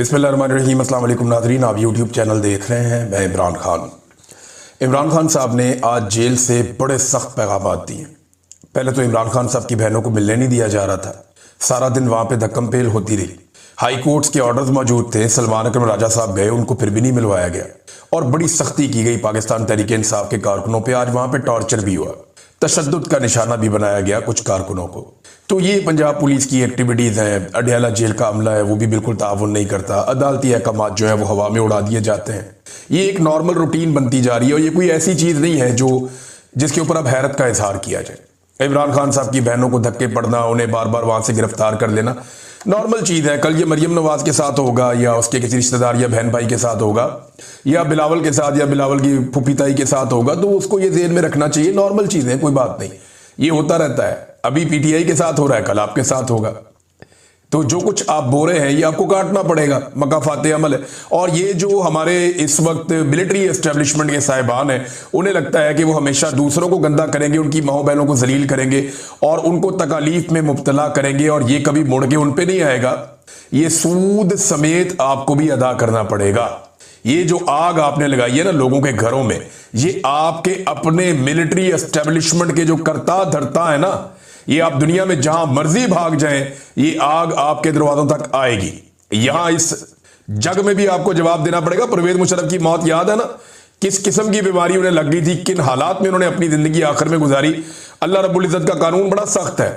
बिस्मिल्लाहिर्रहमानिर्रहीम। अस्सलाम वालेकुम नाज़रीन, आप यूट्यूब चैनल देख रहे हैं। मैं इमरान खान। इमरान खान साहब ने आज जेल से बड़े सख्त पैगाम दिए। पहले तो इमरान खान साहब की बहनों को मिलने नहीं दिया जा रहा था, सारा दिन वहाँ पे धक्कम पेल होती रही। हाई कोर्ट्स के ऑर्डर्स मौजूद थे, सलमान अकरम राजा साहब गए, उनको फिर भी नहीं मिलवाया गया और बड़ी सख्ती की गई पाकिस्तान तहरीक इंसाफ के कारकुनों पर। आज वहाँ पर टॉर्चर भी हुआ, तशद्दुद का निशाना भी बनाया गया कुछ कारकुनों को। तो ये पंजाब पुलिस की एक्टिविटीज़ हैं। अडयाला जेल का अमला है, वो भी बिल्कुल ताउन नहीं करता। अदालती अहकामात जो है वो हवा में उड़ा दिए जाते हैं। ये एक नॉर्मल रूटीन बनती जा रही है और ये कोई ऐसी चीज़ नहीं है जिसके ऊपर अब हैरत का इजहार किया जाए। इमरान खान साहब की बहनों को धक्के पड़ना, उन्हें बार बार वहाँ से गिरफ्तार कर लेना नॉर्मल चीज़ है। कल ये मरियम नवाज के साथ होगा या उसके किसी रिश्तेदार या बहन भाई के साथ होगा या बिलावल के साथ या बिलावल की फूफी ताई के साथ होगा, तो उसको ये ज़हन में रखना चाहिए। नॉर्मल चीज़ है, कोई बात नहीं, ये होता रहता है। अभी पीटीआई के साथ हो रहा है, कल आपके साथ होगा। तो जो कुछ आप बोल रहे हैं ये आपको काटना पड़ेगा, मकाफाते अमल है। और ये जो हमारे इस वक्त मिलिट्री एस्टेब्लिशमेंट के साहिबान हैं, उन्हें लगता है कि वो हमेशा दूसरों को गंदा करेंगे, उनकी माओ बहनों को जलील करेंगे और उनको तकालीफ में मुब्तला करेंगे और ये कभी मुड़ के उन पे नहीं आएगा। ये सूद समेत आपको भी अदा करना पड़ेगा। ये जो आग आपने लगाई है ना लोगों के घरों में, ये आपके अपने मिलिट्री एस्टेब्लिशमेंट के जो करता धरता है ना, ये आप दुनिया में जहां मर्जी भाग जाएं, ये आग आपके दरवाजों तक आएगी। यहां इस जग में भी आपको जवाब देना पड़ेगा। परवेज मुशर्रफ की मौत याद है ना, किस किस्म की बीमारी उन्हें लग गई थी, किन हालात में उन्होंने अपनी जिंदगी आखिर में गुजारी। अल्लाह रब्बुल इज्जत का कानून बड़ा सख्त है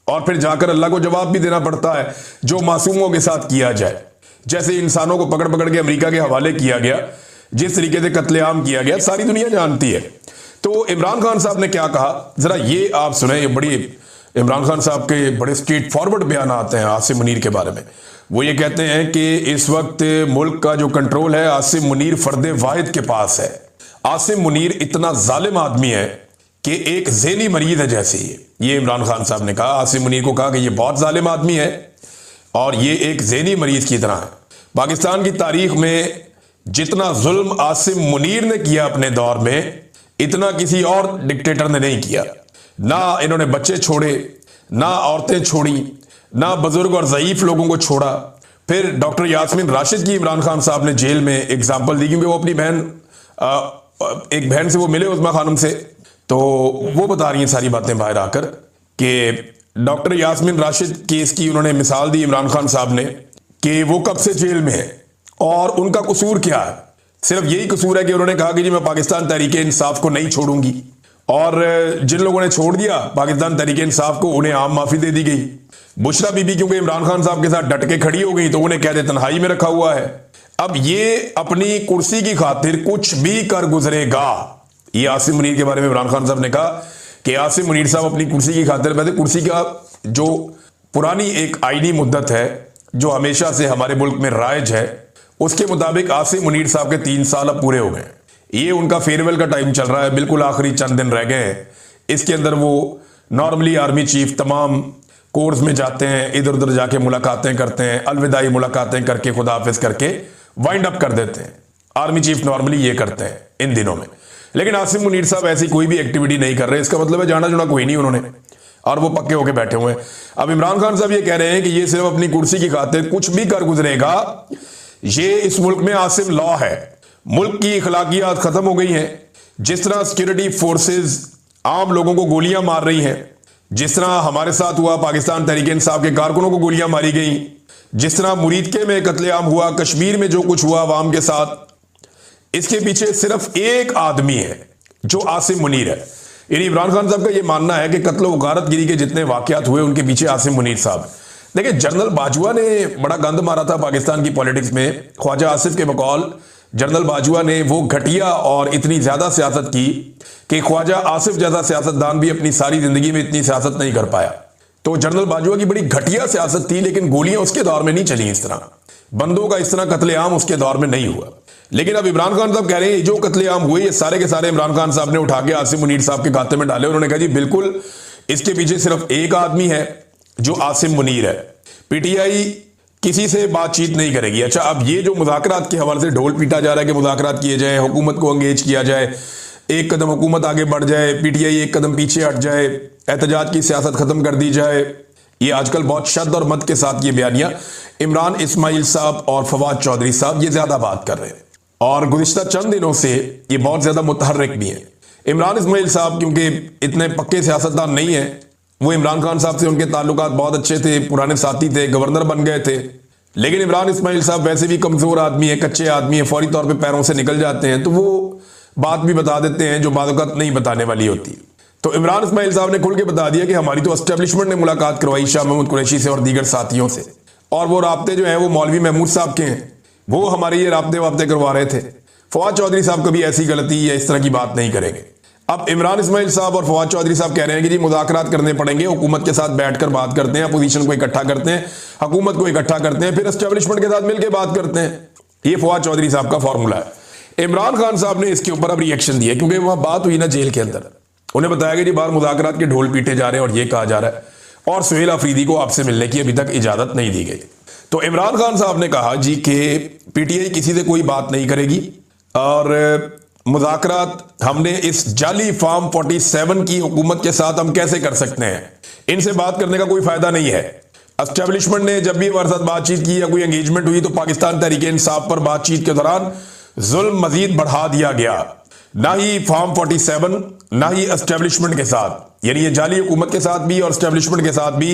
और फिर जाकर अल्लाह को जवाब भी देना पड़ता है जो मासूमों के साथ किया जाए। जैसे इंसानों को पकड़ पकड़ के अमेरिका के हवाले किया गया, जिस तरीके से कत्लेआम किया गया, सारी दुनिया जानती है। तो इमरान खान साहब ने क्या कहा, जरा ये आप सुने। ये बड़ी इमरान खान साहब के बड़े स्ट्रेट फॉरवर्ड बयान आते हैं आसिम मुनीर के बारे में। वो ये कहते हैं कि इस वक्त मुल्क का जो कंट्रोल है आसिम मुनीर फर्दे वाहिद के पास है। आसिम मुनीर इतना जालिम आदमी है कि एक ज़हनी मरीज है जैसे ये इमरान खान साहब ने कहा। आसिम मुनीर को कहा कि ये बहुत जालिम आदमी है और ये एक ज़हनी मरीज की तरह है। पाकिस्तान की तारीख में जितना जुल्म आसिम मुनीर ने किया अपने दौर में, इतना किसी और डिक्टेटर ने नहीं किया। ना इन्होंने बच्चे छोड़े, ना औरतें छोड़ी, ना बुजुर्ग और ज़ईफ लोगों को छोड़ा। फिर डॉक्टर यास्मीन राशिद की इमरान खान साहब ने जेल में एग्जाम्पल दी, क्योंकि वो अपनी बहन एक बहन से वो मिले, उस्मा खानम से, तो वो बता रही हैं सारी बातें बाहर आकर कि डॉक्टर यास्मीन राशिद केस की उन्होंने मिसाल दी इमरान खान साहब ने कि वो कब से जेल में है और उनका कसूर क्या है। सिर्फ यही कसूर है कि उन्होंने कहा कि जी मैं पाकिस्तान तहरीक इंसाफ को नहीं छोड़ूंगी, और जिन लोगों ने छोड़ दिया पाकिस्तान तहरीक इंसाफ को, उन्हें आम माफी दे दी गई। बुशरा बीबी क्योंकि इमरान खान साहब के साथ डट के खड़ी हो गई तो उन्हें कहते तन्हाई में रखा हुआ है। अब ये अपनी कुर्सी की खातिर कुछ भी कर गुजरेगा। ये आसिम मुनीर के बारे में इमरान खान साहब ने कहा कि आसिम मुनीर साहब अपनी कुर्सी की खातिर, वैसे कुर्सी का जो पुरानी एक आईनी मुद्दत है जो हमेशा से हमारे मुल्क में राइज है, उसके मुताबिक आसिम मुनीर साहब के 3 साल अब पूरे हो गए। ये उनका फेयरवेल का टाइम चल रहा है, बिल्कुल आखिरी चंद दिन रह गए हैं। इसके अंदर वो नॉर्मली आर्मी चीफ तमाम कोर्स में जाते हैं, इधर उधर जाके मुलाकातें करते हैं, अलविदाई मुलाकातें करके खुदा हाफिज करके वाइंड अप कर देते हैं। आर्मी चीफ नॉर्मली ये करते हैं इन दिनों में। लेकिन आसिम मुनीर साहब ऐसी कोई भी एक्टिविटी नहीं कर रहे। इसका मतलब है जाना जुना कोई नहीं उन्होंने, और वो पक्के होके बैठे हुए हैं। अब इमरान खान साहब ये कह रहे हैं कि ये सिर्फ अपनी कुर्सी की खातिर कुछ भी कर गुजरेगा। ये इस मुल्क में आसिम लॉ है। मुल्क की अखलाकियात खत्म हो गई हैं। जिस तरह सिक्योरिटी फोर्सेस आम लोगों को गोलियां मार रही हैं, जिस तरह हमारे साथ हुआ पाकिस्तान तहरीक इंसाफ के कारकुनों को गोलियां मारी गई, जिस तरह मुरीदके में कत्लेआम हुआ, कश्मीर में जो कुछ हुआ अवाम के साथ, इसके पीछे सिर्फ एक आदमी है जो आसिम मुनीर है। यानी इमरान खान साहब का यह मानना है कि कत्ल व गारतगिरी के जितने वाकयात हुए उनके पीछे आसिम मुनीर साहब। देखिए, जनरल बाजवा ने बड़ा गंद मारा था पाकिस्तान की पॉलिटिक्स में। ख्वाजा आसिफ के बकौल जनरल बाजवा ने वो घटिया और इतनी ज्यादा सियासत की कि ख्वाजा आसिफ जैसा सियासतदान भी अपनी सारी जिंदगी में इतनी सियासत नहीं कर पाया। तो जनरल बाजवा की बड़ी घटिया सियासत थी, लेकिन गोलियां उसके दौर में नहीं चली। इस तरह बंदों का इस तरह कत्लेआम उसके दौर में नहीं हुआ। लेकिन अब इमरान खान साहब कह रहे हैं जो कत्लेआम हुए ये सारे के सारे इमरान खान साहब ने उठा के आसिम मुनीर साहब के खाते में डाले। उन्होंने कहा जी बिल्कुल इसके पीछे सिर्फ एक आदमी है जो आसिम मुनीर है। पीटीआई किसी से बातचीत नहीं करेगी। अच्छा, अब ये जो मुज़ाकरात के हवाले से ढोल पीटा जा रहा है कि मुज़ाकरात किए जाए, हुकूमत को अंगेज किया जाए, एक कदम हुकूमत आगे बढ़ जाए, पीटीआई एक कदम पीछे हट जाए, एहतजाज की सियासत खत्म कर दी जाए, ये आजकल बहुत शद्द और मद के साथ ये बयानियां इमरान इस्माइल साहब और फवाद चौधरी साहब ये ज्यादा बात कर रहे हैं, और गुज़िश्ता चंद दिनों से ये बहुत ज्यादा मुतहर्रिक भी है। इमरान इस्माइल साहब क्योंकि इतने पक्के सियासतदान नहीं है, वो इमरान खान साहब से उनके ताल्लुकात बहुत अच्छे थे, पुराने साथी थे, गवर्नर बन गए थे। लेकिन इमरान इस्माइल साहब वैसे भी कमजोर आदमी है, कच्चे आदमी है, फौरी तौर पे पैरों से निकल जाते हैं, तो वो बात भी बता देते हैं जो बात नहीं बताने वाली होती। तो इमरान इस्माइल साहब ने खुल के बता दिया कि हमारी तो एस्टेब्लिशमेंट ने मुलाकात करवाई शाह महमूद कुरैशी से और दीगर साथियों से, और वो राब्ते जो हैं वो मौलवी महमूद साहब के हैं, वो हमारे ये राब्ते वाब्ते करवा रहे थे। फवाद चौधरी साहब कभी ऐसी गलती या इस तरह की बात नहीं करेंगे। अब इमरान इस्माइल साहब और फवाद चौधरी साहब कह रहे हैं कि जी मुज़ाकरात करने पड़ेंगे, हुकूमत के साथ बैठकर बात करते हैं, अपोजिशन को इकट्ठा करते हैं, हुकूमत को इकट्ठा करते हैं, फिर एस्टेब्लिशमेंट के साथ मिलकर बात करते हैं। ये फवाद चौधरी साहब का फॉर्मूला है। इमरान खान साहब ने इसके ऊपर अब रिएक्शन दिया, क्योंकि वहां बात हुई ना जेल के अंदर, उन्हें बताया कि जी बाहर मुज़ाकरात के ढोल पीटे जा रहे हैं और ये कहा जा रहा है, और सुहेल अफरीदी को आपसे मिलने की अभी तक इजाजत नहीं दी गई। तो इमरान खान साहब ने कहा जी कि पीटीआई किसी से कोई बात नहीं करेगी, और मुज़ाकरात हमने इस जाली फार्म 47 की हुकूमत के साथ हम कैसे कर सकते हैं, इनसे बात करने का कोई फायदा नहीं है। एस्टेब्लिशमेंट ने जब भी हमारे साथ बातचीत की या कोई एंगेजमेंट हुई तो पाकिस्तान तहरीक इंसाफ पर बातचीत के दौरान जुल्म मजीद बढ़ा दिया गया, ना ही फार्म 47 ना ही एस्टेब्लिशमेंट के साथ, यानी ये जाली हुकूमत के साथ भी और एस्टेब्लिशमेंट के साथ भी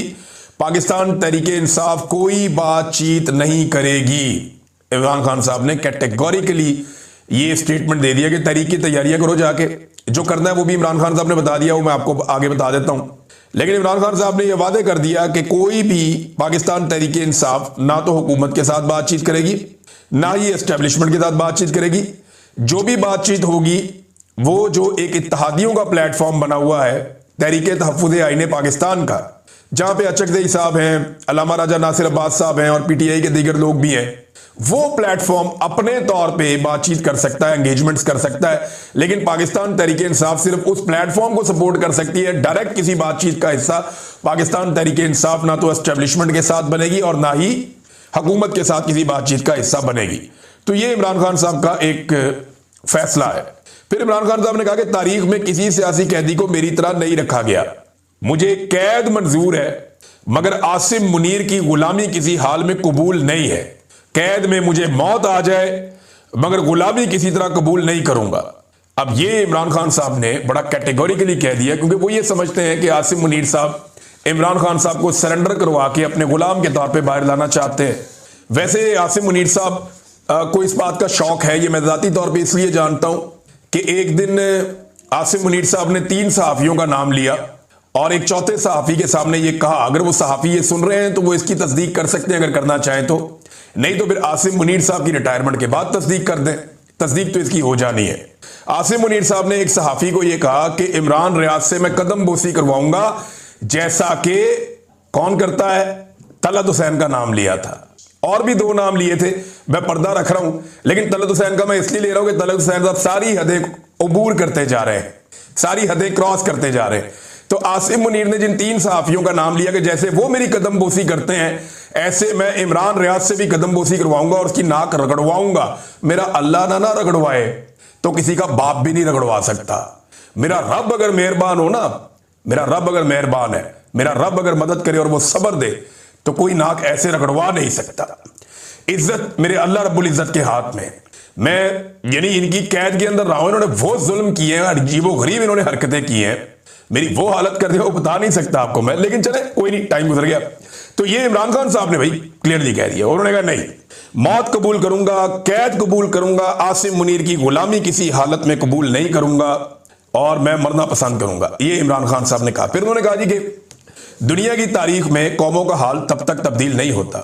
पाकिस्तान तहरीक इंसाफ कोई बातचीत नहीं करेगी। इमरान खान साहब ने कैटेगोरिकली ये स्टेटमेंट दे दिया कि तहरीक की तैयारियां करो, जाके जो करना है वो भी इमरान खान साहब ने बता दिया, वो मैं आपको आगे बता देता हूं। लेकिन इमरान खान साहब ने यह वादे कर दिया कि कोई भी पाकिस्तान तहरीक इंसाफ ना तो हुकूमत के साथ बातचीत करेगी ना ही एस्टेब्लिशमेंट के साथ बातचीत करेगी। जो भी बातचीत होगी वो जो एक इत्तेहादियों का प्लेटफॉर्म बना हुआ है तहरीक तहफ़्फ़ुज़ आईन पाकिस्तान का, जहां पे अचकज़ई साहब हैं, अल्लामा राजा नासिर अब्बास साहब हैं और पीटीआई के दीगर लोग भी हैं, वो प्लेटफॉर्म अपने तौर पे बातचीत कर सकता है, एंगेजमेंट्स कर सकता है, लेकिन पाकिस्तान तहरीक इंसाफ सिर्फ उस प्लेटफॉर्म को सपोर्ट कर सकती है। डायरेक्ट किसी बातचीत का हिस्सा पाकिस्तान तहरीक इंसाफ ना तो एस्टेब्लिशमेंट के साथ बनेगी और ना ही हुकूमत के साथ किसी बातचीत का हिस्सा बनेगी। तो ये इमरान खान साहब का एक फैसला है। फिर इमरान खान साहब ने कहा कि तारीख में किसी सियासी कैदी को मेरी तरह नहीं रखा गया, मुझे कैद मंजूर है, मगर आसिम मुनीर की गुलामी किसी हाल में कबूल नहीं है। कैद में मुझे मौत आ जाए मगर गुलामी किसी तरह कबूल नहीं करूंगा। अब ये इमरान खान साहब ने बड़ा कैटेगोरिकली कह दिया, क्योंकि वो ये समझते हैं कि आसिम मुनीर साहब इमरान खान साहब को सरेंडर करवा के अपने गुलाम के तौर पे बाहर लाना चाहते हैं। वैसे आसिम मुनीर साहब को इस बात का शौक है, ये मैं ज़ाती तौर पे इसलिए जानता हूं कि एक दिन आसिम मुनीर साहब ने 3 सहाफ़ियों का नाम लिया और एक चौथे सहाफ़ी के सामने ये कहा, अगर वो सहाफ़ी ये सुन रहे हैं तो वो इसकी तस्दीक कर सकते हैं अगर करना चाहें तो, नहीं तो फिर आसिम मुनीर साहब की रिटायरमेंट के बाद तस्दीक कर दें, तस्दीक तो इसकी हो जानी है। आसिम मुनीर साहब ने एक सहाफ़ी को यह कहा कि इमरान रियाज से मैं कदम बोसी करवाऊंगा जैसा कि कौन करता है, तलत हुसैन का नाम लिया था, और भी 2 नाम लिए थे, मैं पर्दा रख रहा हूं, लेकिन तलत हुसैन का मैं इसलिए ले रहा हूं कि तलत हुसैन साहब सारी हदें अबूर करते जा रहे हैं, सारी हदें क्रॉस करते जा रहे हैं। तो आसिम मुनीर ने जिन 3 सहाफ़ियों का नाम लिया कि जैसे वो मेरी कदम बोसी करते हैं ऐसे मैं इमरान रियाज से भी कदम बोसी करवाऊंगा और उसकी नाक रगड़वाऊंगा। मेरा अल्लाह ना रगड़वाए तो किसी का बाप भी नहीं रगड़वा सकता। मेरा रब अगर मेहरबान हो ना, मेरा रब अगर मेहरबान है, मेरा रब अगर मदद करे और वो सब्र दे तो कोई नाक ऐसे रगड़वा नहीं सकता। इज्जत मेरे अल्लाह रब्बुल इज्जत के हाथ में। मैं यानी इनकी कैद के अंदर रहा हूं, इन्होंने वो जुल्म किए हैं, अजीबो गरीब इन्होंने हरकतें की हैं, मेरी वो हालत कर दी वो बता नहीं सकता आपको मैं, लेकिन चले कोई नहीं, टाइम गुजर गया। तो ये इमरान खान साहब ने भाई क्लियरली कह दिया, उन्होंने कहा नहीं, मौत कबूल करूंगा, कैद कबूल करूंगा, आसिम मुनीर की गुलामी किसी हालत में कबूल नहीं करूंगा और मैं मरना पसंद करूंगा, ये इमरान खान साहब ने कहा। फिर उन्होंने कहा जी कि दुनिया की तारीख में कौमों का हाल तब तक तब्दील नहीं होता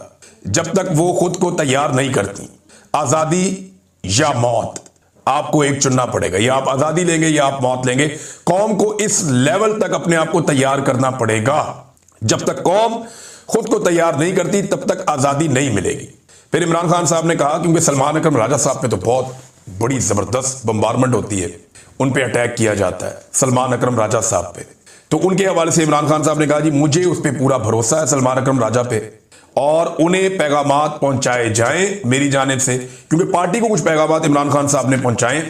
जब तक वो खुद को तैयार नहीं करती। आजादी या मौत, आपको एक चुनना पड़ेगा, या आप आजादी लेंगे या आप मौत लेंगे। कौम को इस लेवल तक अपने आप को तैयार करना पड़ेगा। जब तक कौम खुद को तैयार नहीं करती तब तक आजादी नहीं मिलेगी। फिर इमरान खान साहब ने कहा, क्योंकि सलमान अकरम राजा साहब पे तो बहुत बड़ी जबरदस्त बम्बारमेंट होती है, उन पे अटैक किया जाता है सलमान अकरम राजा साहब पे, तो उनके हवाले से इमरान खान साहब ने कहा जी मुझे उस पर पूरा भरोसा है सलमान अकरम राजा पे, और उन्हें पैगामात पहुंचाए जाएं मेरी जानिब से, क्योंकि पार्टी को कुछ पैगामात इमरान खान साहब ने पहुंचाए,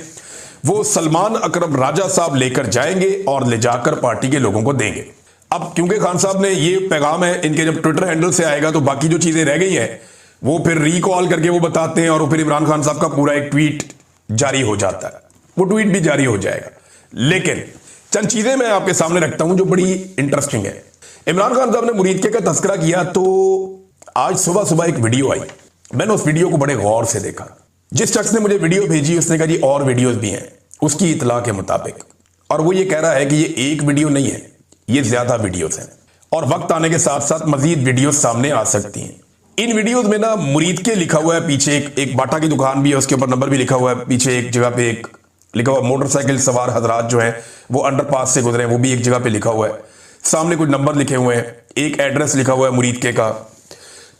वो सलमान अकरम राजा साहब लेकर जाएंगे और ले जाकर पार्टी के लोगों को देंगे। अब क्योंकि खान साहब ने ये पैगाम है इनके, जब ट्विटर हैंडल से आएगा तो बाकी जो चीजें रह गई हैं वो फिर रिकॉल करके वो बताते हैं और फिर इमरान खान साहब का पूरा एक ट्वीट जारी हो जाता है, वो ट्वीट भी जारी हो जाएगा। लेकिन चंद चीजें मैं आपके सामने रखता हूं जो बड़ी इंटरेस्टिंग है। इमरान खान साहब ने मुरीदके का तस्करा किया तो आज सुबह सुबह एक वीडियो आई, मैंने उस वीडियो को बड़े गौर से देखा। जिस शख्स ने मुझे वीडियो भेजी उसने कहा जी और वीडियोस भी हैं उसकी इतला के मुताबिक, और वो ये कह रहा है कि ये एक वीडियो नहीं है, ये ज्यादा वीडियोस हैं और वक्त आने के साथ साथ मजीद वीडियोस सामने आ सकती हैं। इन वीडियोस में ना मुरीदके लिखा हुआ है, पीछे एक बाटा की दुकान भी है, उसके ऊपर नंबर भी लिखा हुआ है, पीछे एक जगह पे एक लिखा हुआ मोटरसाइकिल सवार हजरात जो हैं वो अंडरपास से गुजरे हैं, वो भी एक जगह पे लिखा हुआ है, सामने कुछ नंबर लिखे हुए हैं, एक एड्रेस लिखा हुआ है मुरीदके का।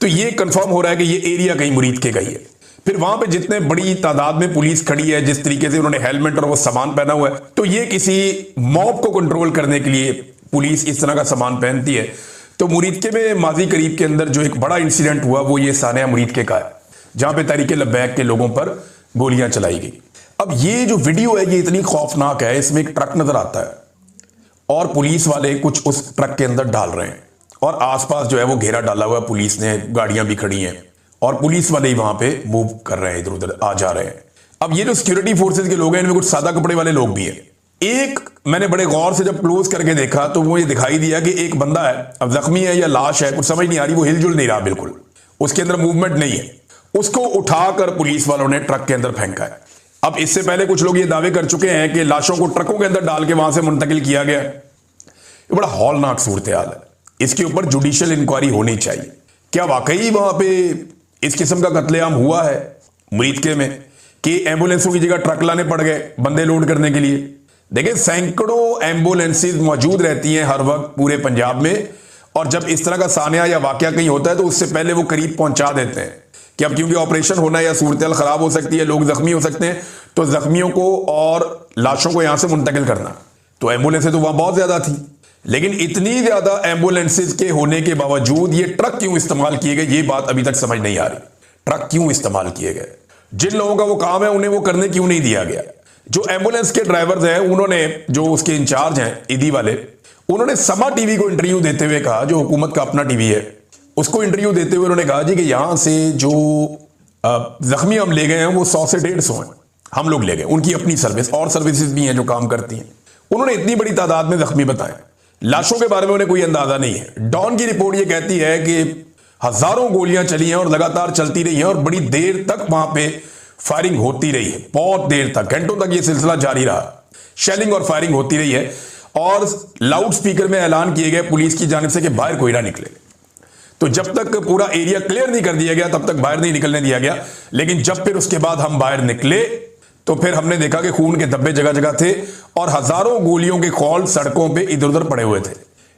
तो ये कंफर्म हो रहा है कि ये एरिया कहीं मुरीदके का ही है। फिर वहां पे जितने बड़ी तादाद में पुलिस खड़ी है, जिस तरीके से उन्होंने हेलमेट और वो सामान पहना हुआ है, तो ये किसी मॉब को कंट्रोल करने के लिए पुलिस इस तरह का सामान पहनती है। तो मुरीदके में माजी करीब के अंदर जो एक बड़ा इंसिडेंट हुआ वो ये सानिया मुरीदके का है, जहां पे तहरीके लब्बैक के लोगों पर गोलियां चलाई गई। अब ये जो वीडियो है ये इतनी खौफनाक है, इसमें एक ट्रक नजर आता है और पुलिस वाले कुछ उस ट्रक के अंदर डाल रहे हैं और आसपास जो है वो घेरा डाला हुआ है, पुलिस ने, गाड़ियां भी खड़ी हैं और पुलिस वाले ही वहां पे मूव कर रहे हैं, इधर उधर आ जा रहे हैं। अब ये जो सिक्योरिटी फोर्सेज के लोग हैं इनमें कुछ सादा कपड़े वाले लोग भी हैं। एक मैंने बड़े गौर से जब क्लोज करके देखा तो वो ये दिखाई दिया कि एक बंदा है, अब जख्मी है या लाश है कुछ समझ नहीं आ रही, वो हिलजुल नहीं रहा, बिल्कुल उसके अंदर मूवमेंट नहीं है, उसको उठाकर पुलिस वालों ने ट्रक के अंदर फेंका है। अब इससे पहले कुछ लोग ये दावे कर चुके हैं कि लाशों को ट्रकों के अंदर डाल के वहां से मुंतकिल किया गया। ये बड़ा हौलनाक सूरत हाल है, इसके ऊपर जुडिशियल इंक्वायरी होनी चाहिए। क्या वाकई वहां पे इस किस्म का कत्लेआम हुआ है मुरीदके में कि एम्बुलेंसों की जगह ट्रक लाने पड़ गए बंदे लोड करने के लिए? देखिए सैकड़ों एम्बुलेंसेज मौजूद रहती हैं हर वक्त पूरे पंजाब में, और जब इस तरह का सानिया या वाकया कहीं होता है तो उससे पहले वो करीब पहुंचा देते हैं कि अब क्योंकि ऑपरेशन होना है या सूरत खराब हो सकती है, लोग जख्मी हो सकते हैं, तो जख्मियों को और लाशों को यहां से मुंतकिल करना। तो एम्बुलेंसें तो वहां बहुत ज्यादा थी, लेकिन इतनी ज्यादा एम्बुलेंसेज के होने के बावजूद ये ट्रक क्यों इस्तेमाल किए गए, ये बात अभी तक समझ नहीं आ रही। ट्रक क्यों इस्तेमाल किए गए? जिन लोगों का वो काम है उन्हें वो करने क्यों नहीं दिया गया? जो एम्बुलेंस के ड्राइवर्स हैं उन्होंने, जो उसके इंचार्ज हैं ईदी वाले, उन्होंने समा टीवी को इंटरव्यू देते हुए कहा, जो हुकूमत का अपना टीवी है, उसको इंटरव्यू देते हुए उन्होंने कहा जी कि यहां से जो जख्मी हम ले गए हैं वो 100 से 150 हैं, हम लोग ले गए, उनकी अपनी सर्विस और सर्विसेज भी हैं जो काम करती हैं। उन्होंने इतनी बड़ी तादाद में जख्मी बताए, लाशों के बारे में उन्हें कोई अंदाजा नहीं है। डॉन की रिपोर्ट ये कहती है कि हजारों गोलियां चली हैं और लगातार चलती रही हैं और बड़ी देर तक वहां पे फायरिंग होती रही है, बहुत देर तक, घंटों तक ये सिलसिला जारी रहा, शेलिंग और फायरिंग होती रही है और लाउड स्पीकर में ऐलान किए गए पुलिस की जानिब से कि बाहर कोई ना निकले। तो जब तक पूरा एरिया क्लियर नहीं कर दिया गया तब तक बाहर नहीं निकलने दिया गया, लेकिन जब फिर उसके बाद हम बाहर निकले तो फिर हमने देखा कि खून के धब्बे जगह जगह थे और हजारों गोलियों के खौल सड़कों पे इधर उधर पड़े हुए थे।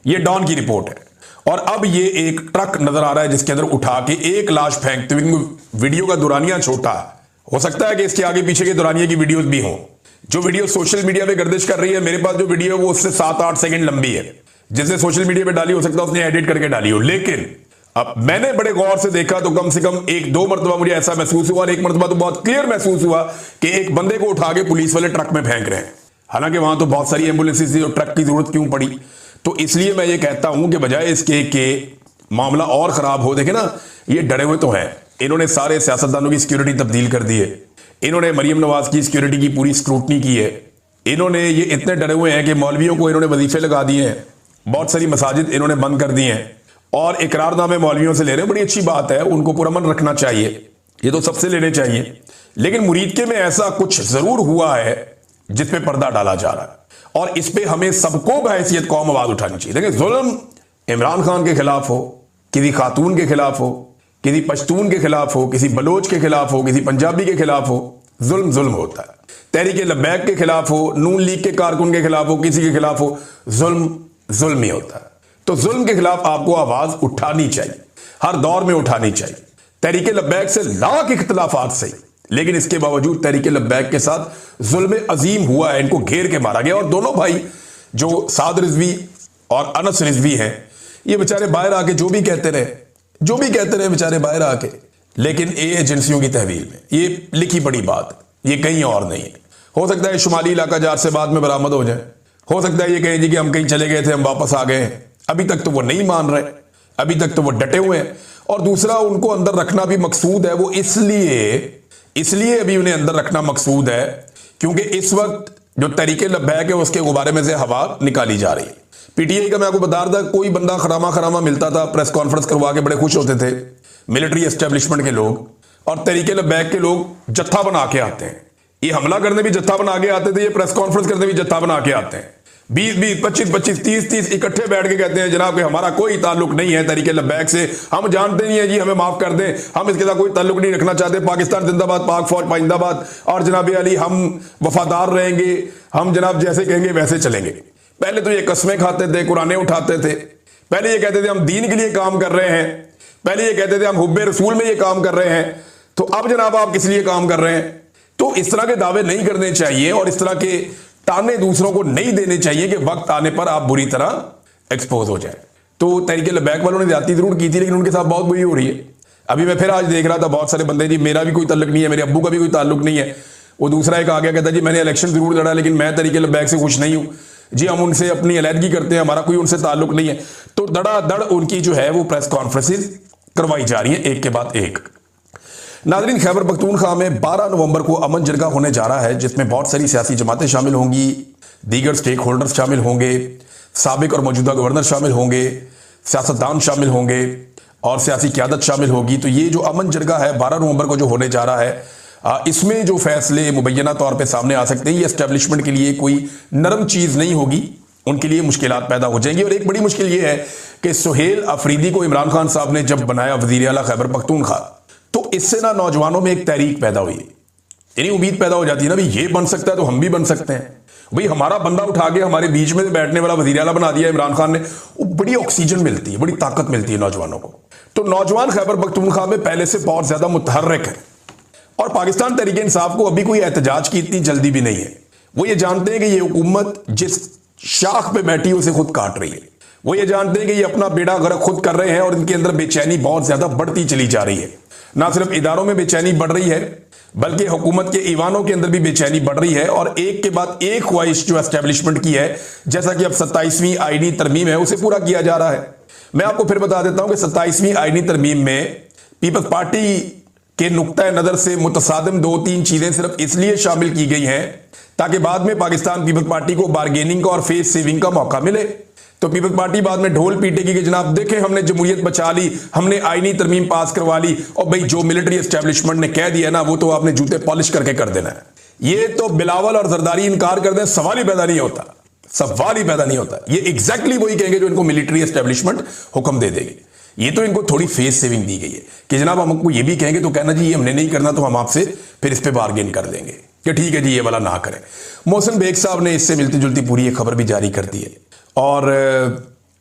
ये डॉन की रिपोर्ट है। और अब ये एक ट्रक नजर आ रहा है जिसके अंदर उठा के एक लाश फेंकते हुए, वीडियो का दुरानिया छोटा है, हो सकता है कि इसके आगे पीछे के दुरानिये की वीडियोस भी हों। जो वीडियो सोशल मीडिया पे गर्दिश कर रही है, मेरे पास जो वीडियो है वो उससे 7-8 सेकंड लंबी है, जिसने सोशल मीडिया पे डाली, हो सकता है उसने एडिट करके डाली हो। लेकिन अब मैंने बड़े गौर से देखा तो कम से कम 1-2 मरतबा मुझे ऐसा महसूस हुआ और एक मरतबा तो बहुत क्लियर महसूस हुआ कि एक बंदे को उठा के पुलिस वाले ट्रक में फेंक रहे हैं। हालांकि वहां तो बहुत सारी एम्बुलेंसेज थी और ट्रक की जरूरत क्यों पड़ी? तो इसलिए मैं ये कहता हूं कि बजाय इसके कि मामला और खराब हो, देखे ना ये डरे हुए तो हैं, इन्होंने सारे सियासतदानों की सिक्योरिटी तब्दील कर दी है, इन्होंने मरियम नवाज की सिक्योरिटी की पूरी स्क्रूटनी की है, इन्होंने ये इतने डरे हुए हैं कि मौलवियों को इन्होंने वजीफे लगा दिए हैं, बहुत सारी मसाजिद इन्होंने बंद कर दिए हैं और इकरारनामे मौलवियों से ले रहे हैं। बड़ी अच्छी बात है, उनको पुरअमन रखना चाहिए, ये तो सबसे लेने चाहिए। लेकिन मुरीदके में ऐसा कुछ जरूर हुआ है जिस पे पर्दा डाला जा रहा है और इस पे हमें सबको बहैसियत कौम आवाज उठानी चाहिए। देखिए जुल्म इमरान खान के खिलाफ हो, किसी खातून के खिलाफ हो, किसी पश्तून के खिलाफ हो, किसी बलोच के खिलाफ हो, किसी पंजाबी के खिलाफ हो, जुल्म जुल्म होता है। तहरीके लब्बैक के खिलाफ हो, नून लीग के कारकुन के खिलाफ हो, किसी के खिलाफ हो, जुल्म जुल्म ही होता है। तो जुल्म के खिलाफ आपको आवाज उठानी चाहिए, हर दौर में उठानी चाहिए। तहरीके लब्बैक से लाख इख्तिलाफात सही, लेकिन इसके बावजूद तहरीके लब्बैक के साथ जुल्म अजीम हुआ है, इनको घेर के मारा गया। और दोनों भाई जो साद रिजवी और अनस रिजवी हैं, ये बेचारे बाहर आके जो भी कहते रहे बेचारे बाहर आके, लेकिन ये एजेंसियों की तहवील में ये लिखी पड़ी बात, ये कहीं और नहीं है। हो सकता है शुमाली इलाका जार से बाद में बरामद हो जाए, हो सकता है ये कहें जी कि हम कहीं चले गए थे, हम वापस आ गए, अभी तक तो वो नहीं मान रहे, अभी तक तो वो डटे हुए हैं। और दूसरा, उनको अंदर रखना भी मकसूद है, वो इसलिए अभी उन्हें अंदर रखना मकसूद है क्योंकि इस वक्त जो तहरीके लब्बैक है उसके गुब्बारे में से हवा निकाली जा रही है। पीटीआई का मैं आपको बता रहा था, कोई बंदा खरामा मिलता था, प्रेस कॉन्फ्रेंस करवा के बड़े खुश होते थे। मिलिट्री एस्टेब्लिशमेंट के लोग और तहरीके लब्बैक के लोग जत्था बना के आते हैं। ये हमला करने भी जत्था बना के आते थे, ये प्रेस कॉन्फ्रेंस करने भी जत्था बना के आते हैं। 20-20, 25-25, 30-30 इकट्ठे बैठ के कहते हैं जनाब कि हमारा कोई ताल्लुक नहीं है तहरीके लब्बैक से, हम जानते नहीं है जी, हमें माफ कर दें, हम इसके साथ कोई ताल्लुक नहीं रखना चाहते, पाकिस्तान जिंदाबाद, पाक फौज पाइंदाबाद, और जनाब अली हम वफादार रहेंगे, हम जनाब जैसे कहेंगे वैसे चलेंगे। पहले तो ये कस्में खाते थे, कुराने उठाते थे, पहले ये कहते थे हम दीन के लिए काम कर रहे हैं, पहले ये कहते थे हम हुब्बे रसूल में ये काम कर रहे हैं, तो अब जनाब आप किस लिए काम कर रहे हैं? तो इस तरह के दावे नहीं करने चाहिए और इस तरह के ताने दूसरों को नहीं देने चाहिए कि वक्त आने पर आप बुरी तरह एक्सपोज हो जाए। तो तहरीके लब्बैक वालों ने ज्यादती जरूर की थी, लेकिन उनके साथ बहुत बुरी हो रही है। अभी मैं फिर आज देख रहा था, बहुत सारे बंदे जी मेरा भी कोई ताल्लुक नहीं है, मेरे अब्बू का भी कोई ताल्लुक नहीं है। वो दूसरा एक आ गया कहता जी मैंने इलेक्शन जरूर लड़ा लेकिन मैं तहरीके लब्बैक से खुश नहीं हूं जी, हम उनसे अपनी अलहदगी करते हैं, हमारा कोई उनसे ताल्लुक नहीं है। तो धड़ाधड़ उनकी जो है वो प्रेस कॉन्फ्रेंसेज करवाई जा रही है एक के बाद एक। नाज़रीन, खैबर पख्तूनख्वा में 12 नवंबर को अमन जरगा होने जा रहा है जिसमें बहुत सारी सियासी जमातें शामिल होंगी, दीगर स्टेक होल्डर्स शामिल होंगे, साबिक और मौजूदा गवर्नर शामिल होंगे, सियासतदान शामिल होंगे और सियासी क़यादत शामिल होगी। तो ये जो अमन जरगा है 12 नवंबर को जो होने जा रहा है, इसमें जो फैसले मुबैना तौर पे सामने आ सकते हैं, ये एस्टेब्लिशमेंट के लिए कोई नरम चीज़ नहीं होगी, उनके लिए मुश्किलात पैदा हो जाएंगी। और एक बड़ी मुश्किल ये है कि सुहेल अफरीदी को इमरान खान साहब ने जब बनाया वज़ीर आला खैबर पख्तूनख्वा, तो इससे ना नौजवानों में एक तहरीक पैदा हुई, यानी उम्मीद पैदा हो जाती है ना, भाई ये बन सकता है तो हम भी बन सकते हैं। भाई हमारा बंदा उठा के हमारे बीच में बैठने वाला वज़ीर आला बना दिया इमरान खान ने, वो बड़ी ऑक्सीजन मिलती है, बड़ी ताकत मिलती है नौजवानों को। तो नौजवान खैबर पख्तूनख्वा में पहले से बहुत ज्यादा मुतहर्रिक है और पाकिस्तान तहरीक इंसाफ को अभी कोई एहतजाज की इतनी जल्दी भी नहीं है। वो ये जानते हैं कि ये हुकूमत जिस शाख पे बैठी है उसे खुद काट रही है, वो ये जानते हैं कि ये अपना बेड़ा गर्क खुद कर रहे हैं और इनके अंदर बेचैनी बहुत ज्यादा बढ़ती चली जा रही है। ना सिर्फ इदारों में बेचैनी बढ़ रही है बल्कि हुकूमत के ईवानों के अंदर भी बेचैनी बढ़ रही है और एक के बाद एक ख्वाहिश जो एस्टेब्लिशमेंट की है, जैसा कि अब 27वीं आईनी तरमीम है, उसे पूरा किया जा रहा है। मैं आपको फिर बता देता हूं कि 27वीं आईनी तरमीम में पीपल्स पार्टी के नुक्ता नजर से मुतसादिम 2-3 चीजें सिर्फ इसलिए शामिल की गई हैं ताकि बाद में पाकिस्तान पीपल्स पार्टी को बार्गेनिंग का और फेस सेविंग का मौका मिले। तो पीपल्स पार्टी बाद में ढोल पीटेगी कि जनाब देखें हमने जमहूरियत बचा ली, हमने आईनी तरमीम पास करवा ली, और भाई जो मिलिट्री एस्टेब्लिशमेंट ने कह दिया ना वो तो आपने जूते पॉलिश करके कर देना है। ये तो बिलावल और जरदारी इनकार कर दें, सवाल ही पैदा नहीं होता, सवाल ही पैदा नहीं होता। ये एग्जैक्टली वही कहेंगे जो इनको मिलिट्री एस्टेब्लिशमेंट हुक्म दे देगी। ये तो इनको थोड़ी फेस सेविंग दी गई है कि जनाब हम हमको ये भी कहेंगे तो कहना जी ये हमने नहीं करना, तो हम आपसे फिर इस पे बार्गेन कर देंगे कि ठीक है जी ये वाला ना करें। मोहसिन बेग साहब ने इससे मिलती जुलती पूरी एक खबर भी जारी कर दी है और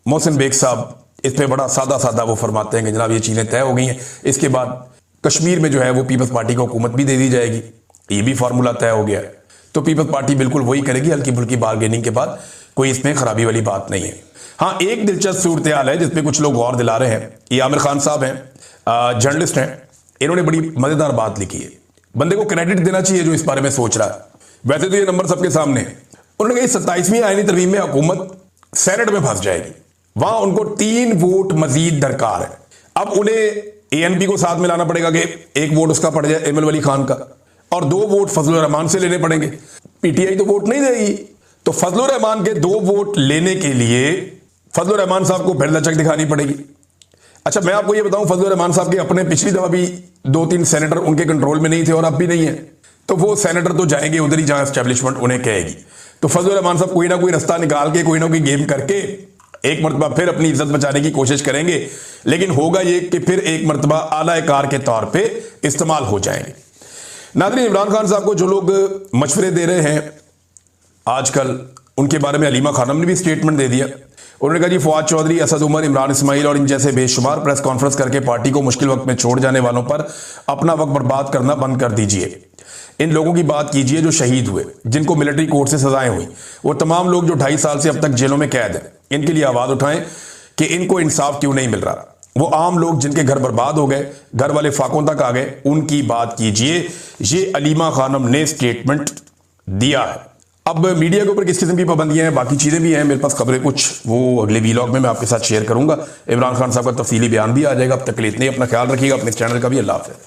मोहसिन बेग साहब इस पे बड़ा सादा सादा वो फरमाते हैं कि जनाब ये चीज़ें तय हो गई हैं, इसके बाद कश्मीर में जो है वो पीपल्स पार्टी को हुकूमत भी दे दी जाएगी, ये भी फार्मूला तय हो गया है। तो पीपल्स पार्टी बिल्कुल वही करेगी, हल्की फुल्की बार्गेनिंग के बाद, कोई इसमें खराबी वाली बात नहीं है। हाँ, एक दिलचस्प सूरत हाल है जिसपे कुछ लोग गौर दिला रहे हैं। ये आमिर खान साहब हैं, जर्नलिस्ट हैं, इन्होंने बड़ी मजेदार बात लिखी है। बंदे को क्रेडिट देना चाहिए जो इस बारे में सोच रहा है। वैसे तो ये नंबर सबके सामने है। उन्होंने कहा 27वीं आईनी तरमीम में हुकूमत सेनेट में फंस जाएगी, वहां उनको 3 वोट मजीद दरकार है। अब उन्हें ANP को साथ में लाना पड़ेगा कि 1 वोट उसका पड़ जाए एमएल वली खान का और 2 वोट फजलुर रहमान से लेने पड़ेंगे। PTI तो वोट नहीं देगी, तो फजलुर रहमान के 2 वोट लेने के लिए फजलुर रहमान साहब को फिर लचक दिखानी पड़ेगी। अच्छा, मैं आपको ये बताऊं, फजलुर रहमान साहब के अपने पिछली दफा भी 2-3 सेनेटर उनके कंट्रोल में नहीं थे और अब भी नहीं है, तो वो सेनेटर तो जाएंगे उधर ही जहां एस्टेब्लिशमेंट उन्हें कहेगी। तो फजलुर रहमान साहब कोई ना कोई रास्ता निकाल के कोई ना कोई गेम करके एक मरतबा फिर अपनी इज्जत बचाने की कोशिश करेंगे, लेकिन होगा ये कि फिर एक मरतबा आला कार के तौर पे इस्तेमाल हो जाएंगे। नाज़रीन, इमरान खान साहब को जो लोग मशवरे दे रहे हैं आजकल, उनके बारे में अलीमा खानम ने भी स्टेटमेंट दे दिया। उन्होंने कहा जी फवाद चौधरी, असद उमर, इमरान इस्माइल और इन जैसे बेशुमार प्रेस कॉन्फ्रेंस करके पार्टी को मुश्किल वक्त में छोड़ जाने वालों पर अपना वक्त बर्बाद करना बंद कर दीजिए। इन लोगों की बात कीजिए जो शहीद हुए, जिनको मिलिट्री कोर्ट से सजाएं हुई, वो तमाम लोग जो 2.5 साल से अब तक जेलों में कैद हैं, इनके लिए आवाज उठाएं कि इनको इंसाफ क्यों नहीं मिल रहा। वो आम लोग जिनके घर बर्बाद हो गए, घर वाले फाकों तक आ गए, उनकी बात कीजिए। ये अलीमा खानम ने स्टेटमेंट दिया है। अब मीडिया के ऊपर किस किस्म की पाबंदियां हैं, बाकी चीज़ें भी हैं मेरे पास खबरें कुछ, वो अगले वीलॉग में मैं आपके साथ शेयर करूंगा। इमरान खान साहब का तफसीली बयान भी आ जाएगा। अब तक के लिए इतने ही, अपना ख्याल रखिएगा, अपने चैनल का भी। अल्लाह हाफ़िज़।